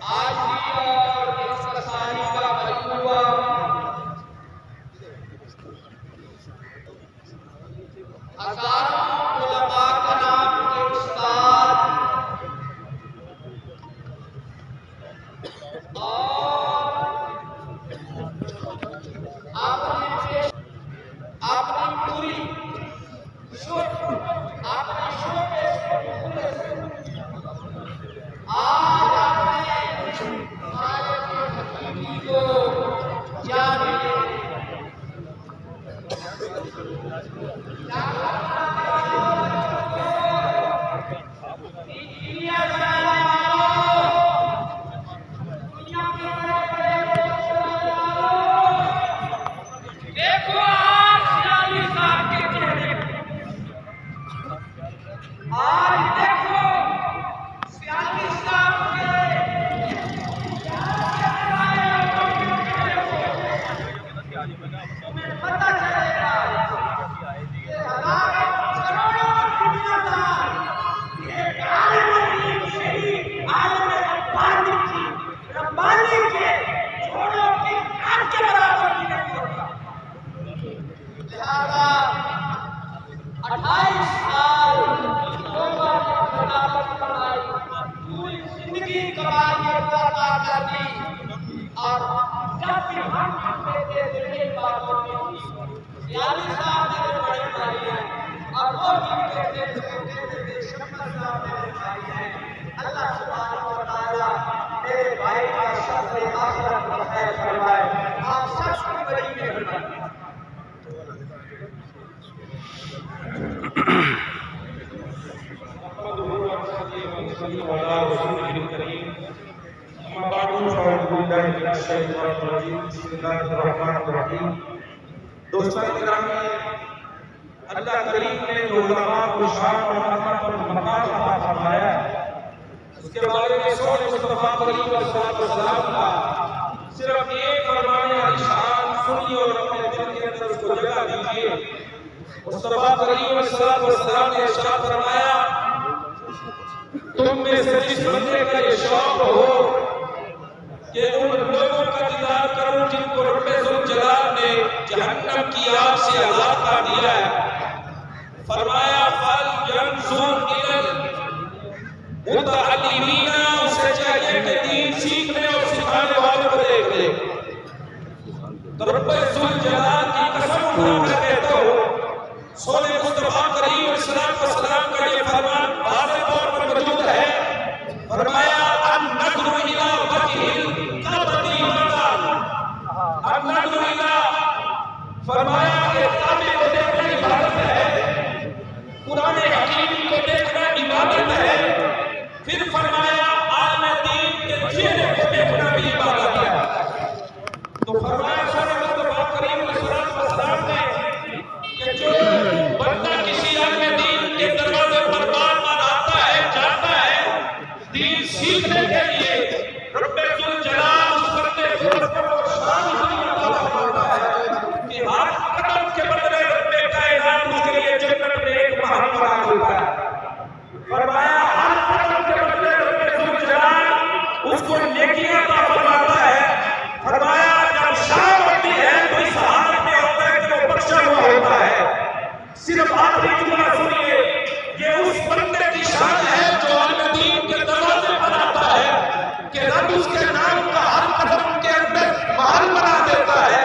आज भी और इस कसाई का मजमूआ हजारों उलमा कराम के उस्ताद और आपने पूरी और जब भी हम कहते हैं बातों में यानी साहब मेरे बड़े भाई हैं और वो भी कहते हैं शक्कर साहब मेरे भाई हैं। अल्लाह सुब्हानहू व तआला मेरे भाई का शर्फ आखिरत में खैर फरमाए। आप सबकी बड़ी मेहरबानी। दोस्तों गिरामी, अल्लाह करीम ने उलमा को शान और अज़मत और मकाम अता फरमाया है। उसके बारे में सोने मुस्तफा करीम सल्लल्लाहु का सिर्फ एक फरमाने वाली शान सुनिए और अपने दिल के अंदर उसको जगह दीजिए। मुस्तफा करीम सल्लल्लाहु ने इरशाद फरमाया, तुम में से जिस बंदे का ये शौक हो कि उन लोगों का दीदार करूं जिनको रब्बे ज़ुल जलाल ने जहन्नम की आग से आजाद कर दिया है, फरमाया फल यंजुर इलल मुतअल्लिमीना, उससे चाहिए कि दीन सीखने और सिखाने वालों को देख ले। तो रब्बे ज़ुल जलाल की कसम उठाकर कहता हूं, सोने मुस्तफा करीम सल्लल्लाहु का ये फरमान वाज़ेह तौर पर मौजूद है। फरमाया अन नज़रु इला वजहिल काबती मकान, अन नज़रु इला, फरमाया कि काबे को देखना इबादत है, कुरान हकीम को देखना इबादत है। फिर फरमाया आलिम दीन के चेहरे को देखना भी इबादत है। तो फरमाया सोने मुस्तफा करीम सल्लल्लाहु ने कि जो बंदा किसी आलिम दीन के दरवाजे पर बार बार आता है, जाता है दीन सीखने के लिए, रब्बे ज़ुल जलाल उस बंदे को शान अता फरमाता है कि हर कदम के बदले रब्बे कायनात उसके लिए जन्नत में एक महल बना देता है। फरमाया हर कदम के बदले रब्बे ज़ुल जलाल उसको नेकियां अता फरमाता है। फरमाया जब शाम होती है तो इस हालत में होता है कि वो बख्शा हुआ होता है। सिर्फ आखिरी जुमला सुनिए, ये उस बंदे की शान है जो आलिम दीन के दरवाजे पर आता है कि रब उसके नाम का हर कदम के अंदर महल बना देता है,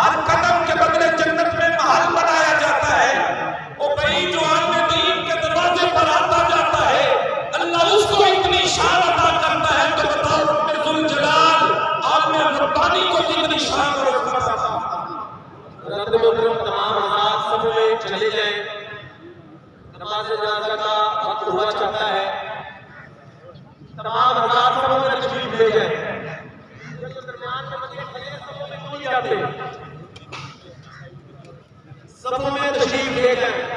हर कदम के बदले जन्नत में महल बनाया जाता है। और भाई जो आलिम दीन के दरवाजे पर आता जाता है, अल्लाह उसको इतनी शान अता करता है। तो बताओ रब्बे ज़ुल जलाल आलिम रब्बानी को कितनी शान और इज़्ज़त अता हज़रत मोहतरम तमाम हज़रात सब में चले जाएं। नमाज जनाजा का वक्त हुआ चाहता है। तमाम हज़रात सब में तशरीफ ले जाएं। जो दरमियान में बच्चे खड़े हैं सब में क्यों नहीं आते? सब में तशरीफ ले जाएं।